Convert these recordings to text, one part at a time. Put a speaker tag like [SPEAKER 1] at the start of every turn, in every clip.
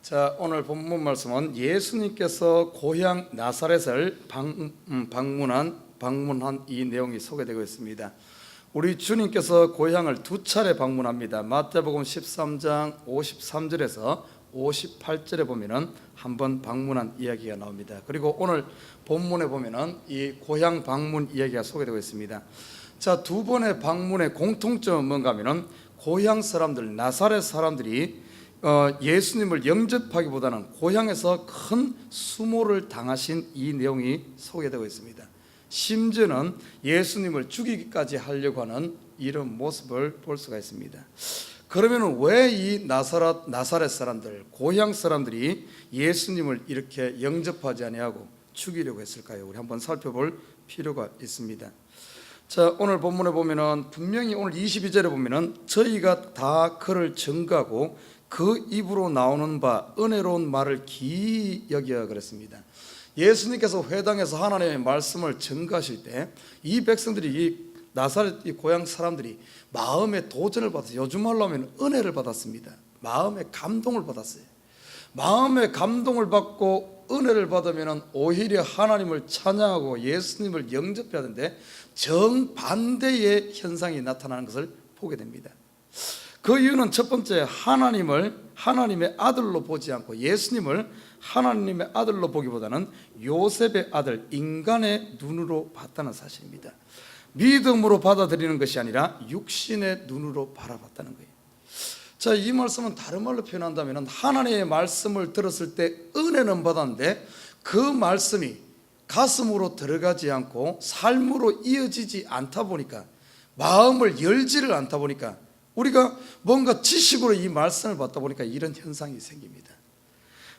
[SPEAKER 1] 자, 오늘 본문 말씀은 예수님께서 고향 나사렛을 방문한 이 내용이 소개되고 있습니다. 우리 주님께서 고향을 두 차례 방문합니다. 마태복음 13장 53절에서 58절에 보면은 한번 방문한 이야기가 나옵니다. 그리고 오늘 본문에 보면은 이 고향 방문 이야기가 소개되고 있습니다. 자, 두 번의 방문의 공통점은 뭔가 하면은 고향 사람들, 나사렛 사람들이 예수님을 영접하기보다는 고향에서 큰 수모를 당하신 이 내용이 소개되고 있습니다. 심지어는 예수님을 죽이기까지 하려고 하는 이런 모습을 볼 수가 있습니다. 그러면 왜 이 나사렛 사람들, 고향 사람들이 예수님을 이렇게 영접하지 아니하고 죽이려고 했을까요? 우리 한번 살펴볼 필요가 있습니다. 자, 오늘 본문에 보면은 분명히 오늘 22절에 보면은 저희가 다 그를 증거하고 그 입으로 나오는 바 은혜로운 말을 기이 여겨 그랬습니다. 예수님께서 회당에서 하나님의 말씀을 증거하실 때 이 백성들이, 이 나사렛 이 고향 사람들이 마음의 도전을 받았어요. 요즘 말로 하면 은혜를 받았습니다. 마음의 감동을 받았어요. 마음의 감동을 받고 은혜를 받으면 오히려 하나님을 찬양하고 예수님을 영접해야 하는데 정반대의 현상이 나타나는 것을 보게 됩니다. 그 이유는 첫 번째, 하나님을 하나님의 아들로 보지 않고 예수님을 하나님의 아들로 보기보다는 요셉의 아들, 인간의 눈으로 봤다는 사실입니다. 믿음으로 받아들이는 것이 아니라 육신의 눈으로 바라봤다는 거예요. 자, 이 말씀은 다른 말로 표현한다면 하나님의 말씀을 들었을 때 은혜는 받았는데 그 말씀이 가슴으로 들어가지 않고 삶으로 이어지지 않다 보니까, 마음을 열지를 않다 보니까, 우리가 뭔가 지식으로 이 말씀을 받다 보니까 이런 현상이 생깁니다.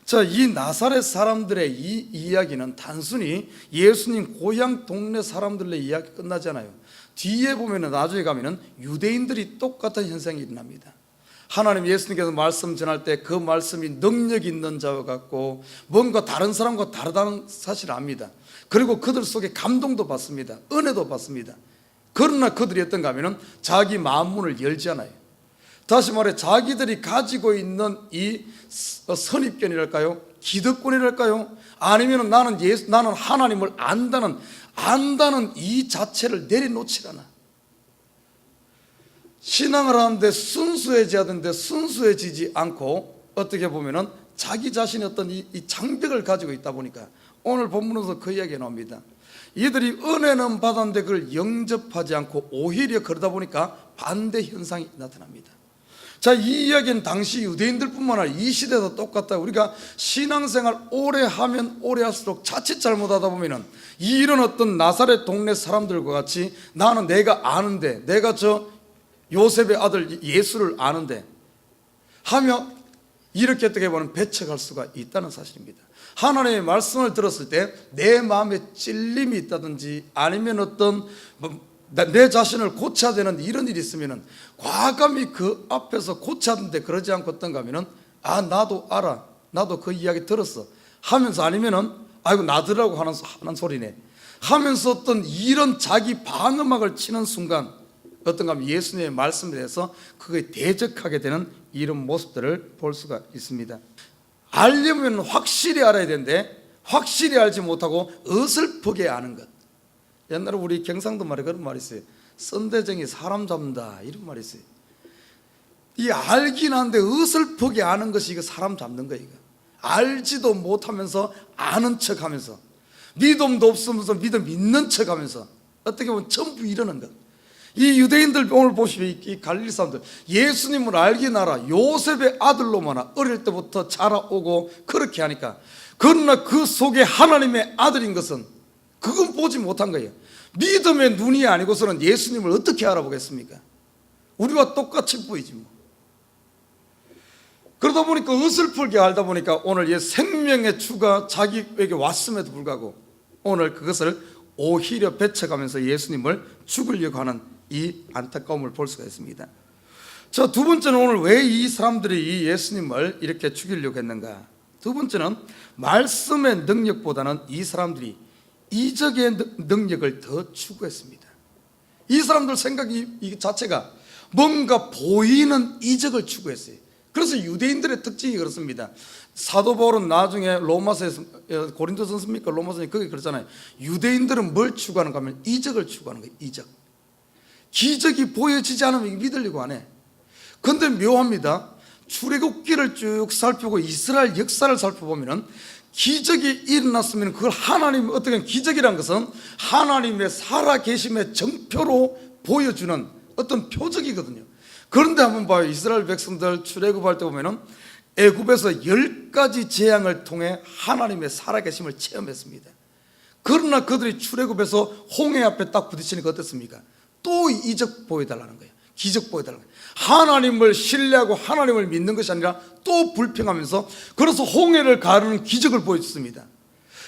[SPEAKER 1] 자, 이 나사렛 사람들의 이 이야기는 단순히 예수님 고향 동네 사람들의 이야기 끝나지 않아요. 뒤에 보면, 나중에 가면은 유대인들이 똑같은 현상이 일어납니다. 하나님 예수님께서 말씀 전할 때 그 말씀이 능력 있는 자와 같고 뭔가 다른 사람과 다르다는 사실을 압니다. 그리고 그들 속에 감동도 받습니다. 은혜도 받습니다. 그러나 그들이 어떤가 하면은 자기 마음문을 열지 않아요. 다시 말해 자기들이 가지고 있는 이 선입견이랄까요? 기득권이랄까요? 아니면 나는 하나님을 안다는 이 자체를 내려놓지 않아. 신앙을 하는데 순수해져야 되는데 순수해지지 않고 어떻게 보면은 자기 자신의 어떤 이 장벽을 가지고 있다 보니까 오늘 본문에서 그 이야기가 나옵니다. 이들이 은혜는 받았는데 그걸 영접하지 않고 오히려 그러다 보니까 반대 현상이 나타납니다. 자, 이 이야기는 당시 유대인들뿐만 아니라 이 시대도 똑같다. 우리가 신앙생활 오래 하면 오래 할수록 자칫 잘못하다 보면은 이런 어떤 나사렛 동네 사람들과 같이 나는 내가 아는데, 내가 저 요셉의 아들 예수를 아는데 하며 이렇게 어떻게 보면 배척할 수가 있다는 사실입니다. 하나님의 말씀을 들었을 때 내 마음에 찔림이 있다든지 아니면 어떤 내 자신을 고쳐야 되는 이런 일이 있으면 과감히 그 앞에서 고쳐야 되는데 그러지 않고 어떤가 하면은 나도 알아, 나도 그 이야기 들었어 하면서, 아니면은 아이고 나들라고 하는 소리네 하면서 어떤 이런 자기 방어막을 치는 순간 어떤가 하면 예수님의 말씀에 대해서 그게 대적하게 되는 이런 모습들을 볼 수가 있습니다. 알려면 확실히 알아야 되는데 확실히 알지 못하고 어설프게 아는 것. 옛날에 우리 경상도 말에 그런 말이 있어요. 썬대쟁이 사람 잡는다, 이런 말이 있어요. 이 알긴 한데 어설프게 아는 것이 이거 사람 잡는 거예요. 이거. 알지도 못하면서 아는 척하면서 믿음도 없으면서 믿음 있는 척하면서 어떻게 보면 전부 이러는 것. 이 유대인들 오늘 보시면 이 갈릴리 사람들 예수님을 알긴 알아. 요셉의 아들로만 어릴 때부터 자라오고 그렇게 하니까, 그러나 그 속에 하나님의 아들인 것은 그건 보지 못한 거예요. 믿음의 눈이 아니고서는 예수님을 어떻게 알아보겠습니까? 우리와 똑같이 보이지 뭐. 그러다 보니까 어설프게 알다 보니까 오늘 생명의 주가 자기에게 왔음에도 불구하고 오늘 그것을 오히려 배척하면서 예수님을 죽으려고 하는 이 안타까움을 볼 수가 있습니다. 자, 두 번째는 오늘 왜 이 사람들이 이 예수님을 이렇게 죽이려고 했는가? 두 번째는 말씀의 능력보다는 이 사람들이 이적의 능력을 더 추구했습니다. 이 사람들 생각이 이 자체가 뭔가 보이는 이적을 추구했어요. 그래서 유대인들의 특징이 그렇습니다. 사도 바울은 나중에 로마서에서, 고린도서입니까 로마서에 거기 그러잖아요. 유대인들은 뭘 추구하는가 하면 이적을 추구하는 거예요. 이적. 기적이 보여지지 않으면 믿으려고 안 해. 그런데 묘합니다. 출애굽기를 쭉 살펴보고 이스라엘 역사를 살펴보면은 기적이 일어났으면 그걸 하나님, 어떻게 기적이란 것은 하나님의 살아계심의 정표로 보여주는 어떤 표적이거든요. 그런데 한번 봐요. 이스라엘 백성들 출애굽할 때 보면은 애굽에서 10가지 재앙을 통해 하나님의 살아계심을 체험했습니다. 그러나 그들이 출애굽에서 홍해 앞에 딱 부딪히니까 어땠습니까? 또 이적 보여달라는 거예요. 기적 보여달라는 거예요. 하나님을 신뢰하고 하나님을 믿는 것이 아니라 또 불평하면서, 그래서 홍해를 가르는 기적을 보여줬습니다.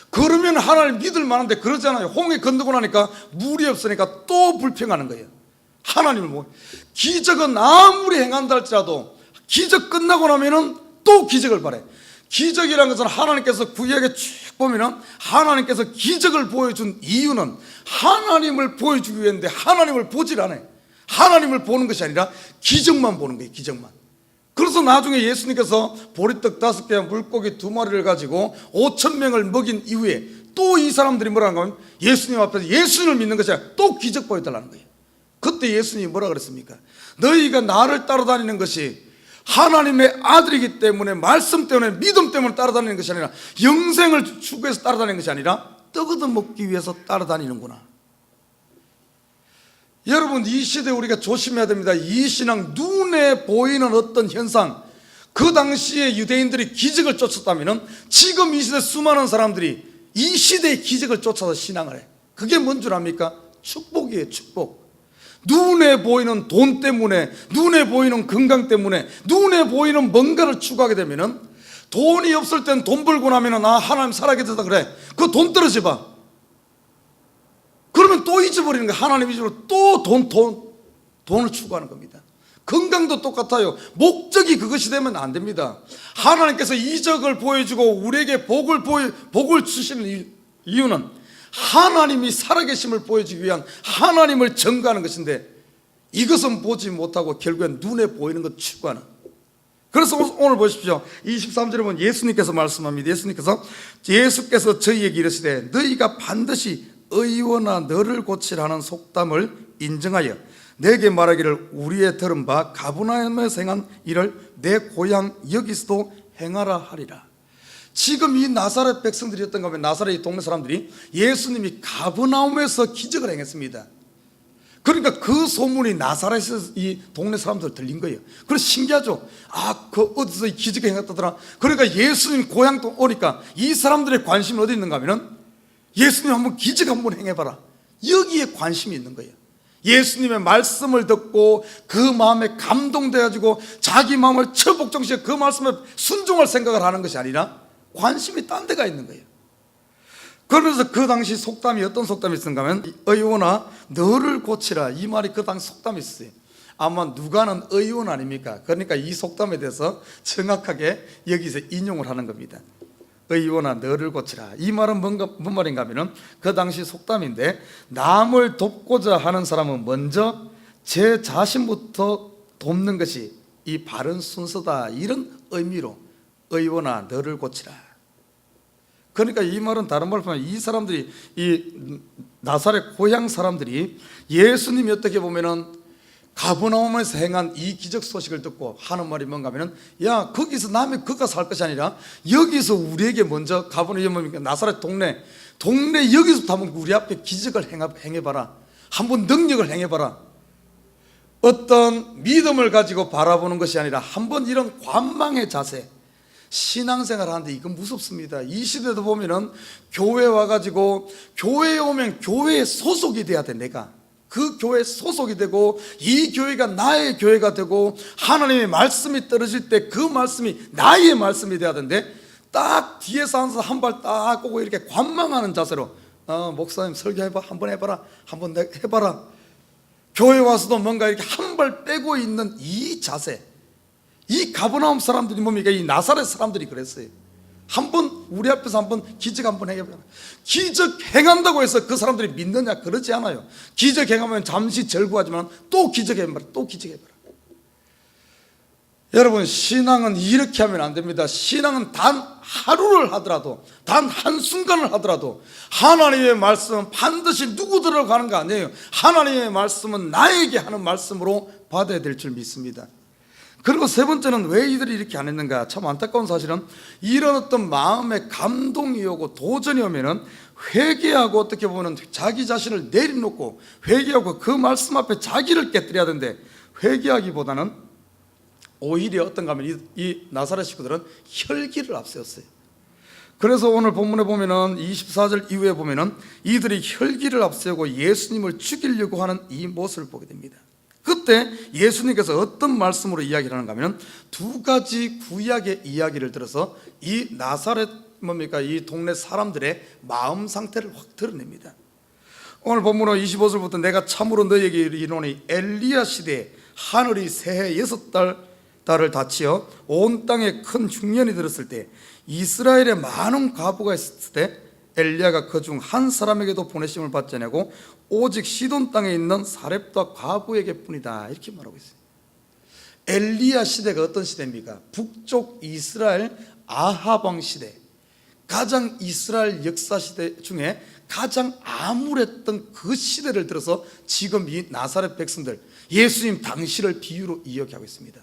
[SPEAKER 1] 그러면 하나님 믿을 만한데 그러잖아요. 홍해 건너고 나니까 물이 없으니까 또 불평하는 거예요. 하나님을 뭐, 기적은 아무리 행한다 할지라도 기적 끝나고 나면은 또 기적을 바래. 기적이라는 것은 하나님께서 구약에 쭉 보면은 하나님께서 기적을 보여준 이유는 하나님을 보여주기 위해인데 하나님을 보질 않아요. 하나님을 보는 것이 아니라 기적만 보는 거예요. 기적만. 그래서 나중에 예수님께서 보리떡 5개와 물고기 2마리를 가지고 5,000명을 먹인 이후에 또 이 사람들이 뭐라는 거면 예수님 앞에서 예수님을 믿는 것이 아니라 또 기적 보여달라는 거예요. 그때 예수님이 뭐라 그랬습니까? 너희가 나를 따라다니는 것이 하나님의 아들이기 때문에, 말씀 때문에, 믿음 때문에 따라다니는 것이 아니라, 영생을 추구해서 따라다니는 것이 아니라 떡 얻어먹기 위해서 따라다니는구나. 여러분, 이 시대에 우리가 조심해야 됩니다. 이 신앙, 눈에 보이는 어떤 현상, 그 당시에 유대인들이 기적을 쫓았다면 지금 이 시대 수많은 사람들이 이 시대의 기적을 쫓아서 신앙을 해. 그게 뭔 줄 압니까? 축복이에요. 축복. 눈에 보이는 돈 때문에, 눈에 보이는 건강 때문에, 눈에 보이는 뭔가를 추구하게 되면은, 돈이 없을 땐 돈 벌고 나면은 하나님 살아계시다 그래. 그 돈 떨어져 봐. 그러면 또 잊어버리는 거야. 하나님 잊어버리고 또 돈을 추구하는 겁니다. 건강도 똑같아요. 목적이 그것이 되면 안 됩니다. 하나님께서 이적을 보여주고 우리에게 복을 주시는 이유는 하나님이 살아계심을 보여주기 위한, 하나님을 증거하는 것인데, 이것은 보지 못하고 결국엔 눈에 보이는 것 추구하는. 그래서 오늘 보십시오. 23절에 보면 예수님께서 말씀합니다. 예수께서 저희에게 이르시되 너희가 반드시 의원아 너를 고치라는 속담을 인정하여 내게 말하기를 우리의 들은 바 가버나움에서 행한 일을 내 고향 여기서도 행하라 하리라. 지금 이 나사렛 백성들이었던가 하면 나사렛 동네 사람들이 예수님이 가버나움에서 기적을 행했습니다. 그러니까 그 소문이 나사렛에서 이 동네 사람들 들린 거예요. 그래서 신기하죠. 그 어디서 기적을 행했다더라. 그러니까 예수님 고향 또 오니까 이 사람들의 관심이 어디 있는가 하면은 예수님 한번 기적 한번 행해봐라. 여기에 관심이 있는 거예요. 예수님의 말씀을 듣고 그 마음에 감동돼가지고 자기 마음을 처복정시해 그 말씀에 순종할 생각을 하는 것이 아니라 관심이 딴 데가 있는 거예요. 그러면서 그 당시 속담이 어떤 속담이 있었는가 하면 의원아 너를 고치라, 이 말이 그 당시 속담이 있어요. 아마 누가는 의원 아닙니까? 그러니까 이 속담에 대해서 정확하게 여기서 인용을 하는 겁니다. 의원아 너를 고치라. 이 말은 뭔 말인가 하면 그 당시 속담인데, 남을 돕고자 하는 사람은 먼저 제 자신부터 돕는 것이 이 바른 순서다, 이런 의미로 의원아 너를 고치라. 그러니까 이 말은 다른 말로 하면 이 사람들이, 이 나사렛 고향 사람들이 예수님이 어떻게 보면은 가버나움에서 행한 이 기적 소식을 듣고 하는 말이 뭔가 하면은, 야 거기서 남의 그가 살 것이 아니라 여기서 우리에게 먼저 가버나움, 나사렛 동네 여기서부터 한번 우리 앞에 기적을 행해봐라. 한번 능력을 행해봐라. 어떤 믿음을 가지고 바라보는 것이 아니라 한번 이런 관망의 자세, 신앙생활 하는데 이건 무섭습니다. 이 시대도 보면은 교회 와가지고, 교회에 오면 교회에 소속이 돼야 돼. 내가 그 교회에 소속이 되고 이 교회가 나의 교회가 되고 하나님의 말씀이 떨어질 때 그 말씀이 나의 말씀이 돼야 되는데, 딱 뒤에서 앉아서 한 발 딱 꼬고 이렇게 관망하는 자세로 목사님 설교해봐, 한번 해봐라, 한번 해봐라. 교회 와서도 뭔가 이렇게 한 발 빼고 있는 이 자세, 이 가버나움 사람들이 뭡니까? 이 나사렛 사람들이 그랬어요. 한번 우리 앞에서 한번 기적 한번 해봐라. 기적 행한다고 해서 그 사람들이 믿느냐? 그러지 않아요. 기적 행하면 잠시 절구하지만 또 기적 해봐라, 또 기적 해봐라. 여러분, 신앙은 이렇게 하면 안 됩니다. 신앙은 단 하루를 하더라도, 단 한순간을 하더라도 하나님의 말씀은 반드시 누구들을 가는 거 아니에요. 하나님의 말씀은 나에게 하는 말씀으로 받아야 될 줄 믿습니다. 그리고 세 번째는 왜 이들이 이렇게 안 했는가? 참 안타까운 사실은 이런 어떤 마음의 감동이 오고 도전이 오면은 회개하고, 어떻게 보면 자기 자신을 내려놓고 회개하고 그 말씀 앞에 자기를 깨뜨려야 되는데, 회개하기보다는 오히려 어떤가 하면 이 나사렛 식구들은 혈기를 앞세웠어요. 그래서 오늘 본문에 보면은 24절 이후에 보면은 이들이 혈기를 앞세우고 예수님을 죽이려고 하는 이 모습을 보게 됩니다. 그때 예수님께서 어떤 말씀으로 이야기를 하는가 하면 두 가지 구약의 이야기를 들어서 이 나사렛 이 동네 사람들의 마음 상태를 확 드러냅니다. 오늘 본문은 25절부터 내가 참으로 너에게 이르노니 엘리야 시대에 하늘이 새해 6달을 닫히어 온 땅에 큰 흉년이 들었을 때 이스라엘에 많은 과부가 있을 때 엘리야가 그 중 한 사람에게도 보내심을 받지 않고 오직 시돈 땅에 있는 사렙다 과부에게 뿐이다, 이렇게 말하고 있어요. 엘리야 시대가 어떤 시대입니까? 북쪽 이스라엘 아합 왕 시대, 가장 이스라엘 역사 시대 중에 가장 암울했던 그 시대를 들어서 지금 이 나사렛 백성들, 예수님 당시를 비유로 이야기하고 있습니다.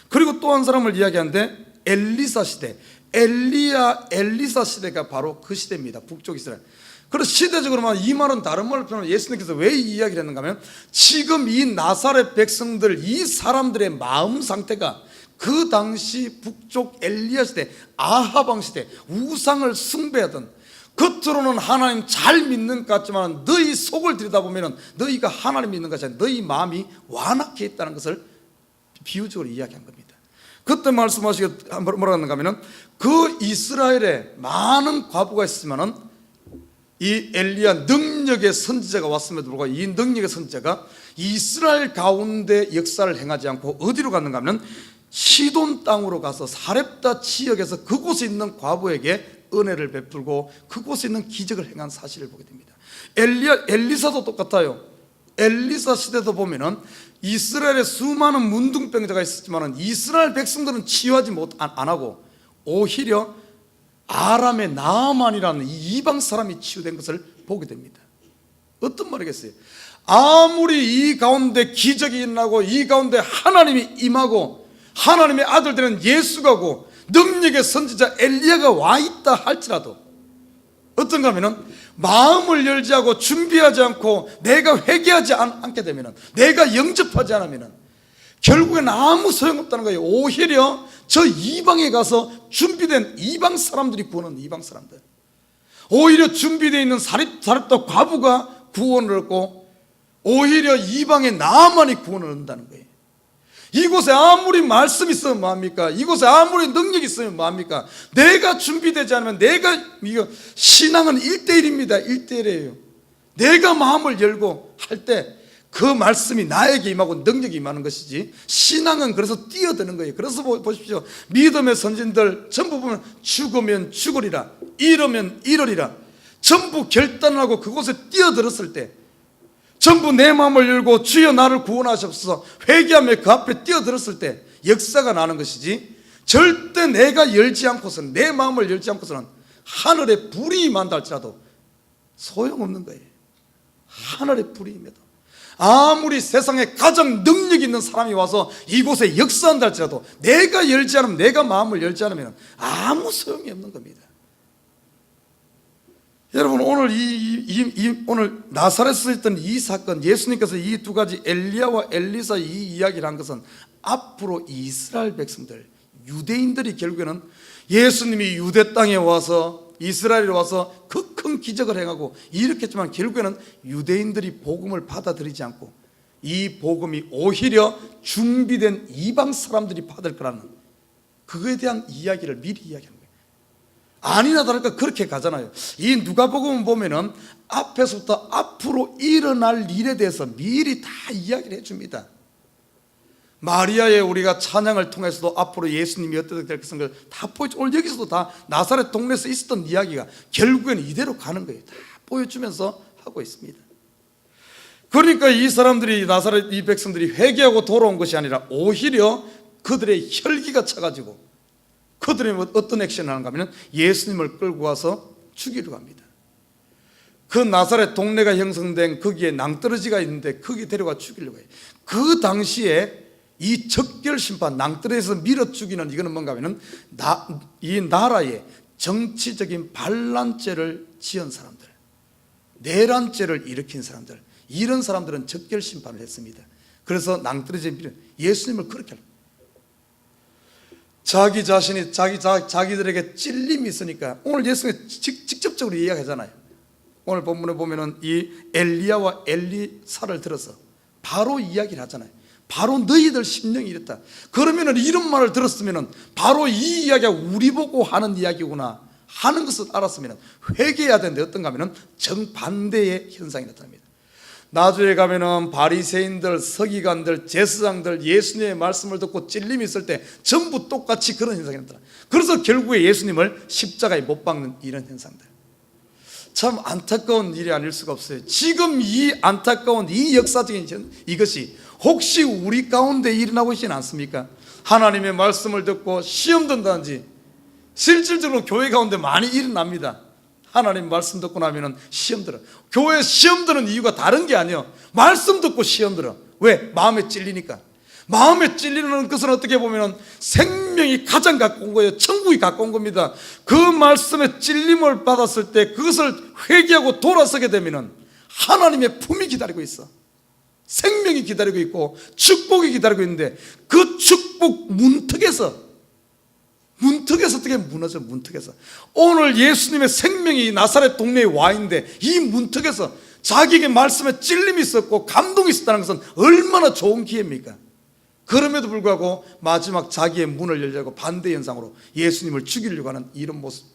[SPEAKER 1] 그리고 또 한 사람을 이야기하는데 엘리사 시대, 엘리사 시대가 바로 그 시대입니다. 북쪽 이스라엘. 그래서 시대적으로 이 말은 다른 말로 표현하면 예수님께서 왜 이 이야기를 했는가 하면 지금 이 나사렛 백성들, 이 사람들의 마음 상태가 그 당시 북쪽 엘리야 시대, 아합 왕 시대, 우상을 숭배하던, 겉으로는 하나님 잘 믿는 것 같지만 너희 속을 들여다보면 너희가 하나님 믿는 것이 아니라 너희 마음이 완악해 있다는 것을 비유적으로 이야기한 겁니다. 그때 말씀하시기 뭐라고 하는가 하면 그 이스라엘에 많은 과부가 있으면은 이 엘리야 능력의 선지자가 왔음에도 불구하고 이 능력의 선지자가 이스라엘 가운데 역사를 행하지 않고 어디로 갔는가 하면 시돈 땅으로 가서 사렙다 지역에서 그곳에 있는 과부에게 은혜를 베풀고 그곳에 있는 기적을 행한 사실을 보게 됩니다. 엘리사도 똑같아요. 엘리사 시대도 보면은 이스라엘에 수많은 문둥병자가 있었지만 이스라엘 백성들은 치유하지 안 하고 오히려 아람의 나아만이라는 이 이방 사람이 치유된 것을 보게 됩니다. 어떤 말이겠어요? 아무리 이 가운데 기적이 일어나고 이 가운데 하나님이 임하고 하나님의 아들 되는 예수가 오고 능력의 선지자 엘리야가 와 있다 할지라도 어떤가 하면은 마음을 열지 않고 준비하지 않고 내가 회개하지 않게 되면은, 내가 영접하지 않으면은 결국엔 아무 소용없다는 거예요. 오히려 저 이방에 가서 준비된 이방 사람들이 구원하는 이방 사람들, 오히려 준비되어 있는 사렙다 과부가 구원을 얻고 오히려 이방의 나아만이 구원을 얻는다는 거예요. 이곳에 아무리 말씀이 있으면 뭐합니까? 이곳에 아무리 능력이 있으면 뭐합니까? 내가 준비되지 않으면 이거 신앙은 1대1입니다. 1대1이에요. 내가 마음을 열고 할 때 그 말씀이 나에게 임하고 능력이 임하는 것이지, 신앙은 그래서 뛰어드는 거예요. 그래서 보십시오. 믿음의 선진들 전부 보면 죽으면 죽으리라, 이러면 이러리라, 전부 결단하고 그곳에 뛰어들었을 때, 전부 내 마음을 열고 주여 나를 구원하시옵소서 회개하며 그 앞에 뛰어들었을 때 역사가 나는 것이지, 절대 내가 열지 않고서는, 내 마음을 열지 않고서는 하늘에 불이 임한다 할지라도 소용없는 거예요. 하늘에 불이 임해도 아무리 세상에 가장 능력 있는 사람이 와서 이곳에 역사한다 할지라도 내가 열지 않으면, 내가 마음을 열지 않으면 아무 소용이 없는 겁니다. 여러분, 오늘 오늘 나사렛에 있던 이 사건, 예수님께서 이 두 가지 엘리야와 엘리사 이 이야기를 한 것은 앞으로 이스라엘 백성들, 유대인들이 결국에는 예수님이 유대 땅에 와서 이스라엘에 와서 그 큰 기적을 행하고 이렇게 했지만 결국에는 유대인들이 복음을 받아들이지 않고 이 복음이 오히려 준비된 이방 사람들이 받을 거라는, 그거에 대한 이야기를 미리 이야기하는 거예요. 아니나 다를까 그렇게 가잖아요. 이 누가복음 보면은 앞에서부터 앞으로 일어날 일에 대해서 미리 다 이야기를 해줍니다. 마리아의 우리가 찬양을 통해서도 앞으로 예수님이 어떻게 될 것을 다 보여주고, 오늘 여기서도 다 나사렛 동네에서 있었던 이야기가 결국에는 이대로 가는 거예요. 다 보여주면서 하고 있습니다. 그러니까 이 사람들이, 나사렛 이 백성들이 회개하고 돌아온 것이 아니라 오히려 그들의 혈기가 차가지고 그들이 어떤 액션을 하는가 하면 예수님을 끌고 와서 죽이려고 합니다. 그 나사렛 동네가 형성된 거기에 낭떠러지가 있는데 거기 데려가 죽이려고 해요. 그 당시에 이 적결심판, 낭떠러지에서 밀어 죽이는 이거는 뭔가 하면 이 나라에 정치적인 반란죄를 지은 사람들, 내란죄를 일으킨 사람들, 이런 사람들은 적결심판을 했습니다. 그래서 낭떠러지에 밀어 예수님을 그렇게 합니다. 자기 자신이 자기들에게 찔림이 있으니까 오늘 예수님이 직접적으로 이야기하잖아요. 오늘 본문에 보면은 이 엘리야와 엘리사를 들어서 바로 이야기를 하잖아요. 바로 너희들 심령이 이랬다. 그러면은 이런 말을 들었으면은 바로 이 이야기가 우리 보고 하는 이야기구나 하는 것을 알았으면 회개해야 되는데 어떤가 하면은 정반대의 현상이 나타납니다. 나중에 가면은 바리새인들, 서기관들, 제사장들 예수님의 말씀을 듣고 찔림이 있을 때 전부 똑같이 그런 현상이 나타나. 그래서 결국에 예수님을 십자가에 못 박는 이런 현상들. 참 안타까운 일이 아닐 수가 없어요. 지금 이 안타까운 이 역사적인 이것이 혹시 우리 가운데 일어나고 있지는 않습니까? 하나님의 말씀을 듣고 시험 든다든지 실질적으로 교회 가운데 많이 일어납니다. 하나님 말씀 듣고 나면은 시험 들어. 교회 시험 드는 이유가 다른 게 아니에요. 말씀 듣고 시험 들어. 왜? 마음에 찔리니까. 마음에 찔리는 것은 어떻게 보면 생명이 가장 가까운 거예요. 천국이 가까운 겁니다. 그 말씀에 찔림을 받았을 때 그것을 회개하고 돌아서게 되면 하나님의 품이 기다리고 있어. 생명이 기다리고 있고 축복이 기다리고 있는데 그 축복 문턱에서 어떻게 무너져. 문턱에서 오늘 예수님의 생명이 나사렛 동네에 와 있는데 이 문턱에서 자기에게 말씀에 찔림이 있었고 감동이 있었다는 것은 얼마나 좋은 기회입니까? 그럼에도 불구하고 마지막 자기의 문을 열려고 반대 현상으로 예수님을 죽이려고 하는 이런 모습.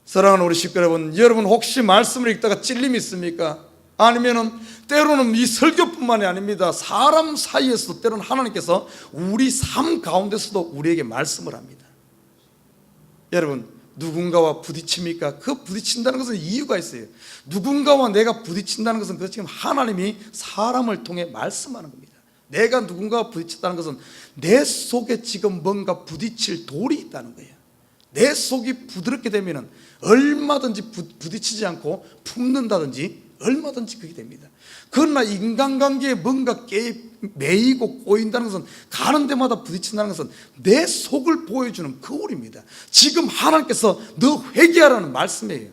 [SPEAKER 1] 사랑하는 우리 식구 여러분 혹시 말씀을 읽다가 찔림이 있습니까? 아니면은 때로는 이 설교뿐만이 아닙니다. 사람 사이에서도 때로는 하나님께서 우리 삶 가운데서도 우리에게 말씀을 합니다. 여러분 누군가와 부딪힙니까? 그 부딪힌다는 것은 이유가 있어요. 누군가와 내가 부딪힌다는 것은 그 지금 하나님이 사람을 통해 말씀하는 겁니다. 내가 누군가와 부딪혔다는 것은 내 속에 지금 뭔가 부딪힐 돌이 있다는 거예요. 내 속이 부드럽게 되면 얼마든지 부딪히지 않고 품는다든지 얼마든지 그게 됩니다. 그러나 인간관계에 뭔가 매이고 꼬인다는 것은 가는 데마다 부딪힌다는 것은 내 속을 보여주는 거울입니다. 지금 하나님께서 너 회개하라는 말씀이에요.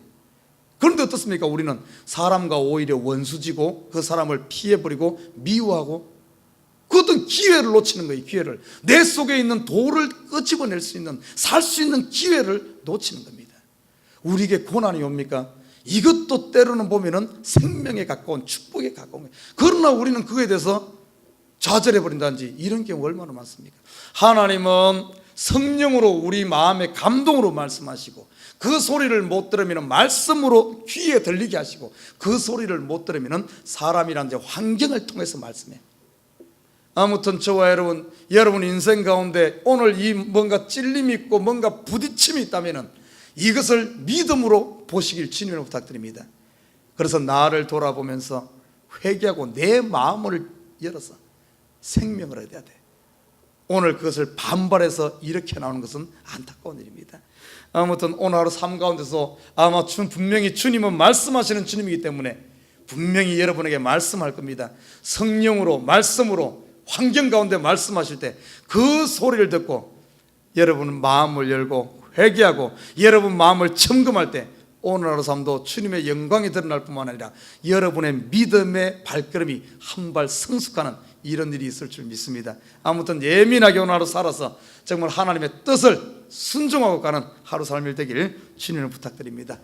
[SPEAKER 1] 그런데 어떻습니까? 우리는 사람과 오히려 원수지고 그 사람을 피해버리고 미워하고 그 어떤 기회를 놓치는 거예요. 기회를. 내 속에 있는 돌을 끄집어낼 수 있는 살 수 있는 기회를 놓치는 겁니다. 우리에게 고난이 옵니까? 이것도 때로는 보면은 생명에 가까운 축복에 가까운 거예요. 그러나 우리는 그거에 대해서 좌절해버린다든지 이런 경우 얼마나 많습니까? 하나님은 성령으로 우리 마음의 감동으로 말씀하시고 그 소리를 못 들으면 말씀으로 귀에 들리게 하시고 그 소리를 못 들으면 사람이란 환경을 통해서 말씀해. 아무튼 저와 여러분 인생 가운데 오늘 이 뭔가 찔림이 있고 뭔가 부딪힘이 있다면 이것을 믿음으로 보시길 주님으로 부탁드립니다. 그래서 나를 돌아보면서 회개하고 내 마음을 열어서 생명을 얻어야 돼. 오늘 그것을 반발해서 이렇게 나오는 것은 안타까운 일입니다. 아무튼 오늘 하루 삶 가운데서 아마 분명히 주님은 말씀하시는 주님이기 때문에 분명히 여러분에게 말씀할 겁니다. 성령으로 말씀으로 환경 가운데 말씀하실 때 그 소리를 듣고 여러분 마음을 열고 회개하고 여러분 마음을 점검할 때 오늘 하루 삶도 주님의 영광이 드러날 뿐만 아니라 여러분의 믿음의 발걸음이 한 발 성숙하는 이런 일이 있을 줄 믿습니다. 아무튼 예민하게 오늘 하루 살아서 정말 하나님의 뜻을 순종하고 가는 하루 삶이 되길 주님을 부탁드립니다.